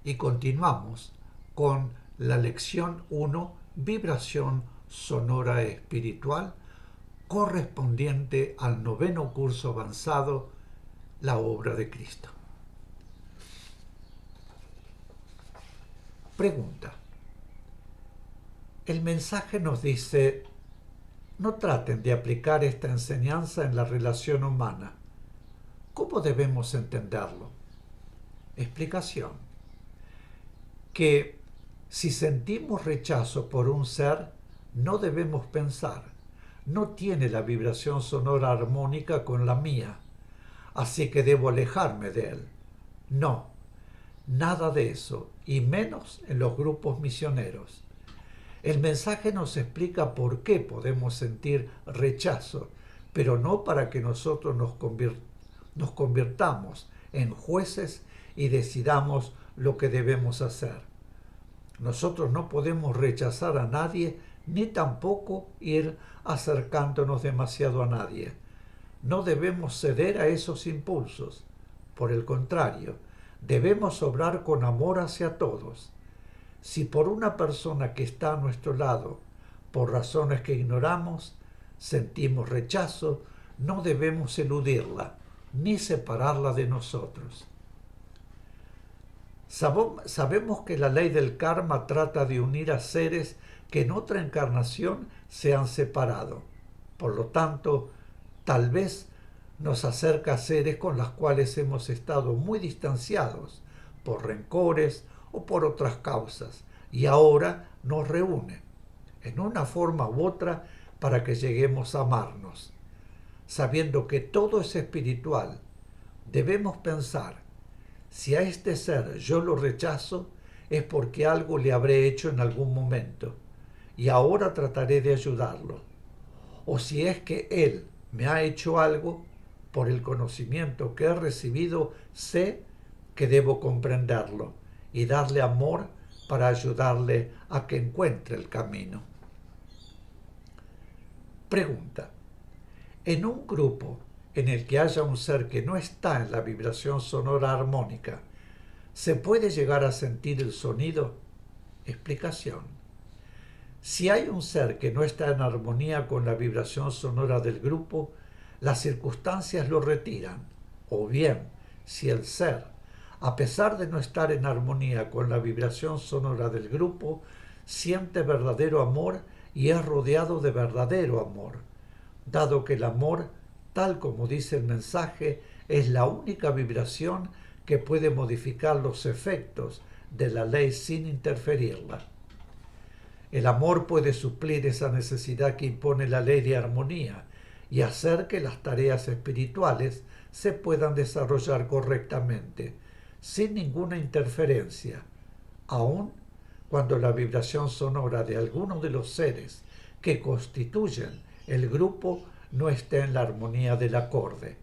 y continuamos con la lección 1, vibración sonora espiritual, correspondiente al noveno curso avanzado, la obra de Cristo. Pregunta. El mensaje nos dice, no traten de aplicar esta enseñanza en la relación humana. ¿Cómo debemos entenderlo? Explicación. Que si sentimos rechazo por un ser, no debemos pensar, no tiene la vibración sonora armónica con la mía, así que debo alejarme de él. No, nada de eso, y menos en los grupos misioneros. El mensaje nos explica por qué podemos sentir rechazo, pero no para que nosotros nos convirtamos en jueces y decidamos lo que debemos hacer. Nosotros no podemos rechazar a nadie ni tampoco ir acercándonos demasiado a nadie. No debemos ceder a esos impulsos. Por el contrario, debemos obrar con amor hacia todos. Si por una persona que está a nuestro lado, por razones que ignoramos, sentimos rechazo, no debemos eludirla ni separarla de nosotros. Sabemos que la ley del karma trata de unir a seres que en otra encarnación se han separado. Por lo tanto, tal vez nos acerca a seres con los cuales hemos estado muy distanciados por rencores o por otras causas, y ahora nos reúne, en una forma u otra, para que lleguemos a amarnos. Sabiendo que todo es espiritual, debemos pensar, si a este ser yo lo rechazo, es porque algo le habré hecho en algún momento, y ahora trataré de ayudarlo. O si es que él me ha hecho algo, por el conocimiento que he recibido, sé que debo comprenderlo y darle amor para ayudarle a que encuentre el camino. Pregunta. En un grupo en el que haya un ser que no está en la vibración sonora armónica, ¿se puede llegar a sentir el sonido? Explicación. Si hay un ser que no está en armonía con la vibración sonora del grupo, las circunstancias lo retiran. O bien, si el ser, a pesar de no estar en armonía con la vibración sonora del grupo, siente verdadero amor y es rodeado de verdadero amor, dado que el amor, tal como dice el mensaje, es la única vibración que puede modificar los efectos de la ley sin interferirla. El amor puede suplir esa necesidad que impone la ley de armonía y hacer que las tareas espirituales se puedan desarrollar correctamente, sin ninguna interferencia, aun cuando la vibración sonora de alguno de los seres que constituyen el grupo no esté en la armonía del acorde.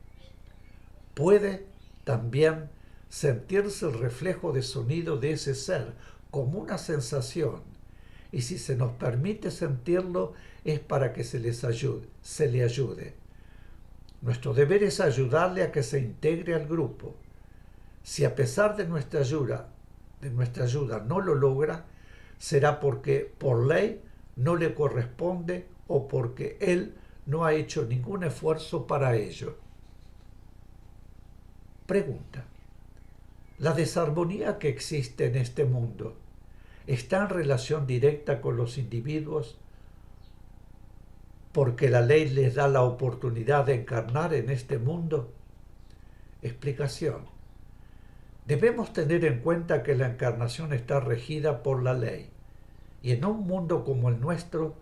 Puede también sentirse el reflejo de sonido de ese ser como una sensación, y si se nos permite sentirlo es para que se le ayude. Nuestro deber es ayudarle a que se integre al grupo. Si a pesar de nuestra ayuda no lo logra, será porque por ley no le corresponde o porque él no ha hecho ningún esfuerzo para ello. Pregunta. ¿La desarmonía que existe en este mundo está en relación directa con los individuos porque la ley les da la oportunidad de encarnar en este mundo? Explicación. Debemos tener en cuenta que la encarnación está regida por la ley, y en un mundo como el nuestro,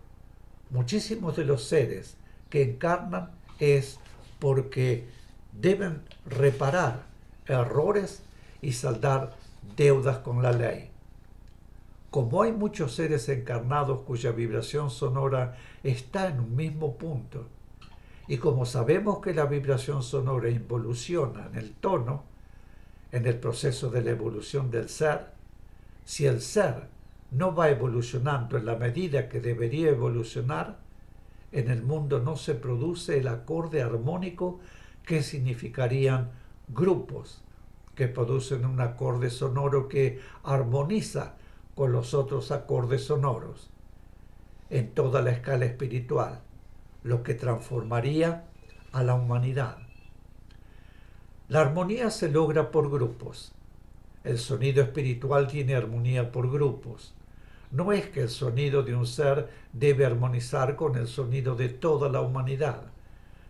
muchísimos de los seres que encarnan es porque deben reparar errores y saldar deudas con la ley. Como hay muchos seres encarnados cuya vibración sonora está en un mismo punto, y como sabemos que la vibración sonora involuciona en el tono, en el proceso de la evolución del ser, si el ser no va evolucionando en la medida que debería evolucionar, en el mundo no se produce el acorde armónico que significarían grupos que producen un acorde sonoro que armoniza con los otros acordes sonoros en toda la escala espiritual, lo que transformaría a la humanidad. La armonía se logra por grupos. El sonido espiritual tiene armonía por grupos. No es que el sonido de un ser debe armonizar con el sonido de toda la humanidad,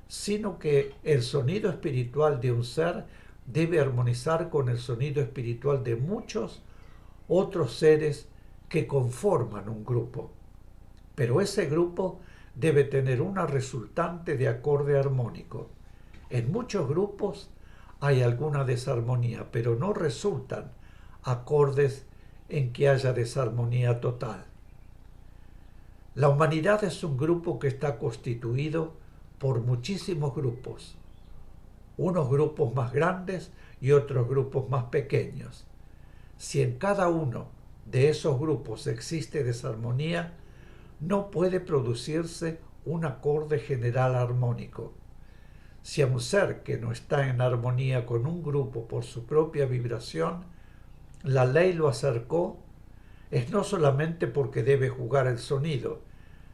sino que el sonido espiritual de un ser debe armonizar con el sonido espiritual de muchos otros seres que conforman un grupo. Pero ese grupo debe tener una resultante de acorde armónico. En muchos grupos hay alguna desarmonía, pero no resultan acordes en que haya desarmonía total. La humanidad es un grupo que está constituido por muchísimos grupos, unos grupos más grandes y otros grupos más pequeños. Si en cada uno de esos grupos existe desarmonía, no puede producirse un acorde general armónico. Si a un ser que no está en armonía con un grupo por su propia vibración, la ley lo acercó, es no solamente porque debe jugar el sonido,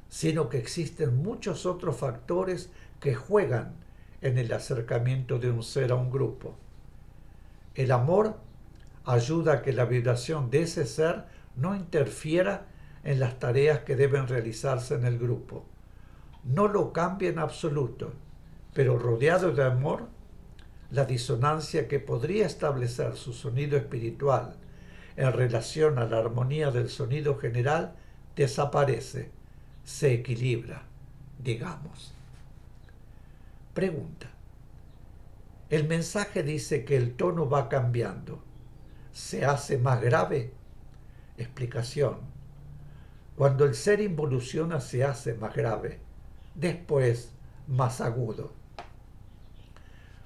sino que existen muchos otros factores que juegan en el acercamiento de un ser a un grupo. El amor ayuda a que la vibración de ese ser no interfiera en las tareas que deben realizarse en el grupo. No lo cambia en absoluto, pero rodeado de amor, la disonancia que podría establecer su sonido espiritual en relación a la armonía del sonido general desaparece, se equilibra, digamos. Pregunta. El mensaje dice que el tono va cambiando. ¿Se hace más grave? Explicación. Cuando el ser involuciona se hace más grave, después más agudo.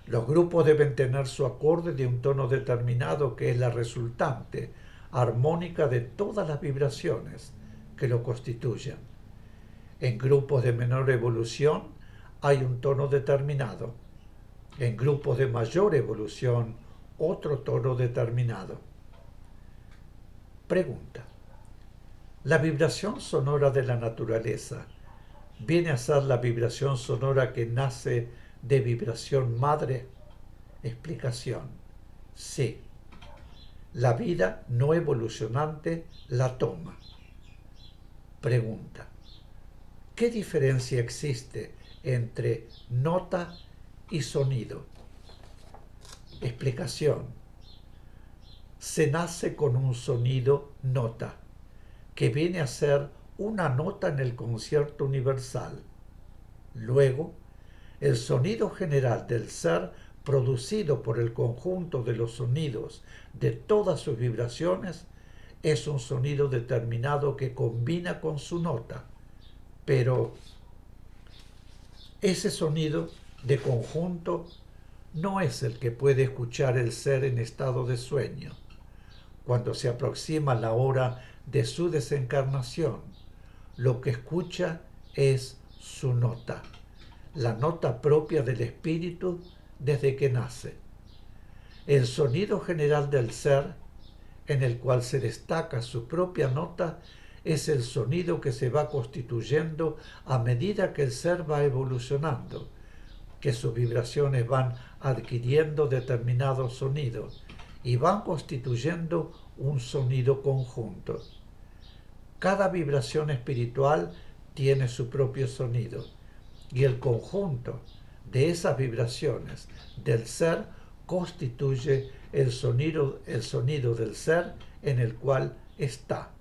Los grupos deben tener su acorde de un tono determinado que es la resultante armónica de todas las vibraciones que lo constituyen. En grupos de menor evolución hay un tono determinado. En grupos de mayor evolución, otro tono determinado. Pregunta. ¿La vibración sonora de la naturaleza viene a ser la vibración sonora que nace de vibración madre? Explicación. Sí. La vida no evolucionante la toma. Pregunta. ¿Qué diferencia existe entre nota y sonido? Explicación. Se nace con un sonido nota, que viene a ser una nota en el concierto universal. Luego, el sonido general del ser, producido por el conjunto de los sonidos de todas sus vibraciones, es un sonido determinado que combina con su nota. Pero ese sonido de conjunto no es el que puede escuchar el ser en estado de sueño. Cuando se aproxima la hora de su desencarnación, lo que escucha es su nota, la nota propia del espíritu desde que nace. El sonido general del ser, en el cual se destaca su propia nota, es el sonido que se va constituyendo a medida que el ser va evolucionando, que sus vibraciones van adquiriendo determinados sonidos y van constituyendo un sonido conjunto. Cada vibración espiritual tiene su propio sonido y el conjunto de esas vibraciones del ser constituye el sonido del ser en el cual está,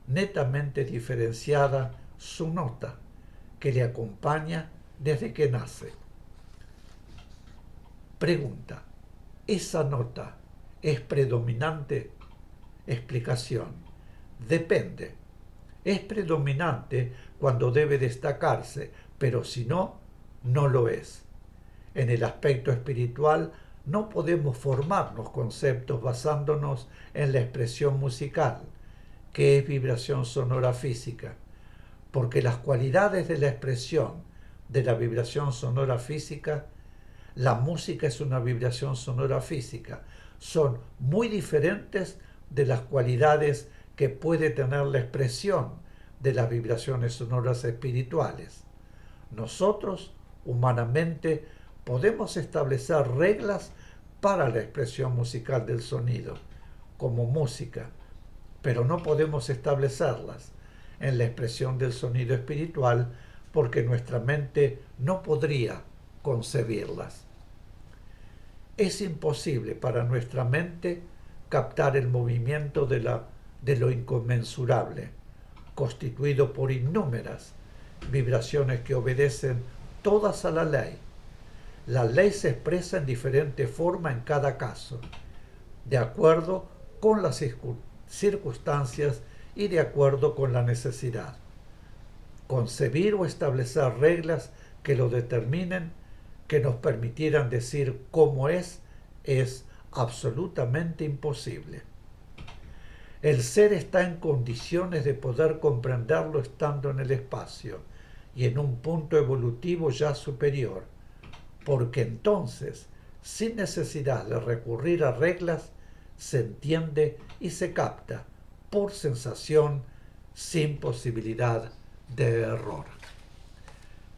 netamente diferenciada su nota, que le acompaña desde que nace. Pregunta. ¿Esa nota es predominante? Explicación. Depende. Es predominante cuando debe destacarse, pero si no, no lo es. En el aspecto espiritual no podemos formarnos conceptos basándonos en la expresión musical, que es vibración sonora física, porque las cualidades de la expresión de la vibración sonora física, la música es una vibración sonora física, son muy diferentes de las cualidades que puede tener la expresión de las vibraciones sonoras espirituales. Nosotros, humanamente, podemos establecer reglas para la expresión musical del sonido, como música, pero no podemos establecerlas en la expresión del sonido espiritual porque nuestra mente no podría concebirlas. Es imposible para nuestra mente captar el movimiento de lo inconmensurable, constituido por innúmeras vibraciones que obedecen todas a la ley. La ley se expresa en diferente forma en cada caso, de acuerdo con las circunstancias y de acuerdo con la necesidad. Concebir o establecer reglas que lo determinen, que nos permitieran decir cómo es absolutamente imposible. El ser está en condiciones de poder comprenderlo estando en el espacio y en un punto evolutivo ya superior, porque entonces, sin necesidad de recurrir a reglas, se entiende y se capta por sensación sin posibilidad de error.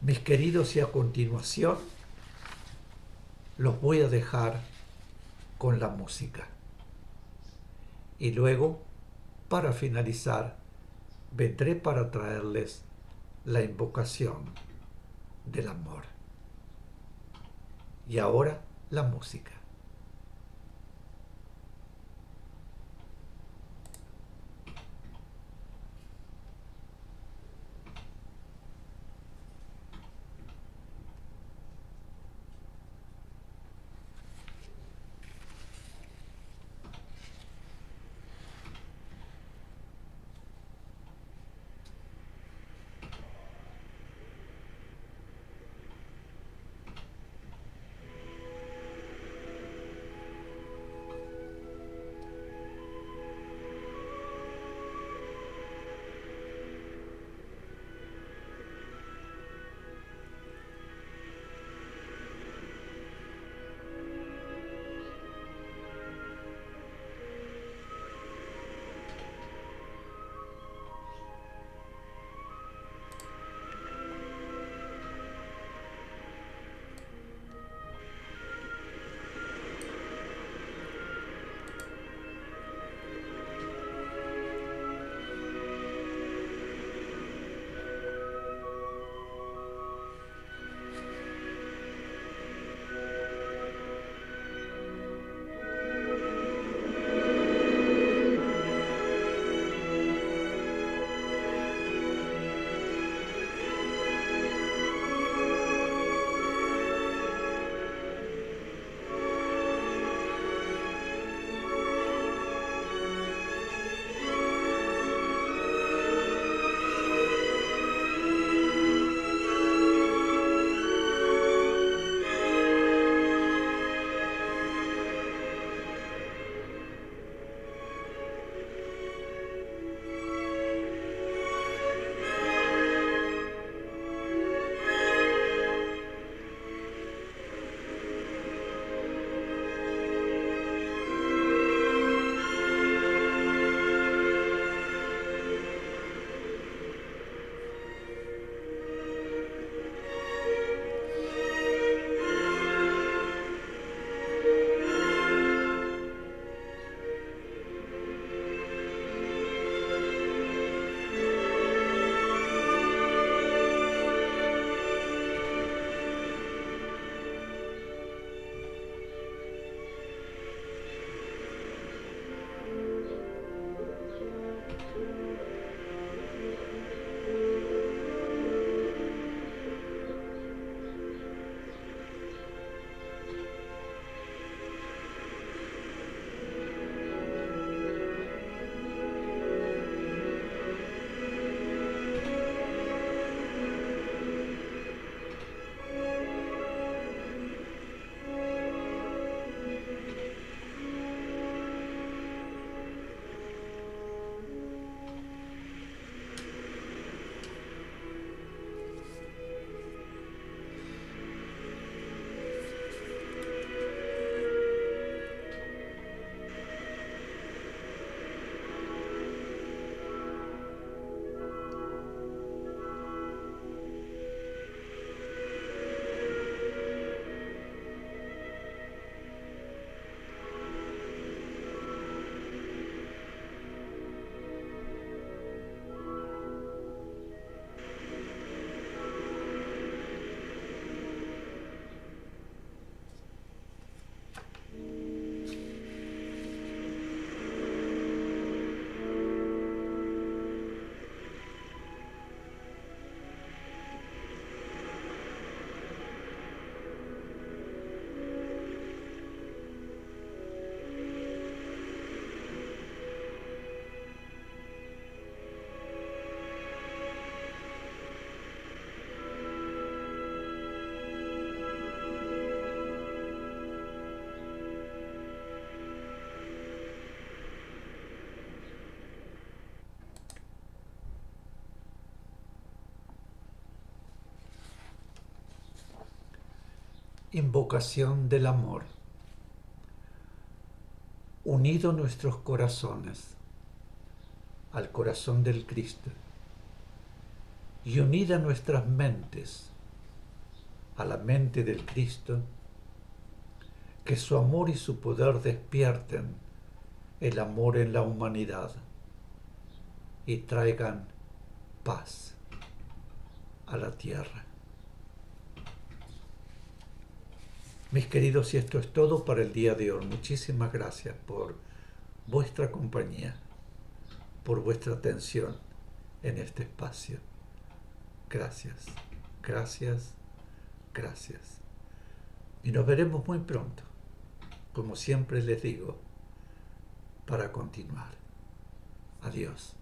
Mis queridos, y a continuación los voy a dejar con la música. Y luego, para finalizar, vendré para traerles la invocación del amor. Y ahora la música. Invocación del amor. Unido nuestros corazones al corazón del Cristo y unida nuestras mentes a la mente del Cristo, que su amor y su poder despierten el amor en la humanidad y traigan paz a la tierra. Mis queridos, y esto es todo para el día de hoy. Muchísimas gracias por vuestra compañía, por vuestra atención en este espacio. Gracias, gracias, gracias. Y nos veremos muy pronto, como siempre les digo, para continuar. Adiós.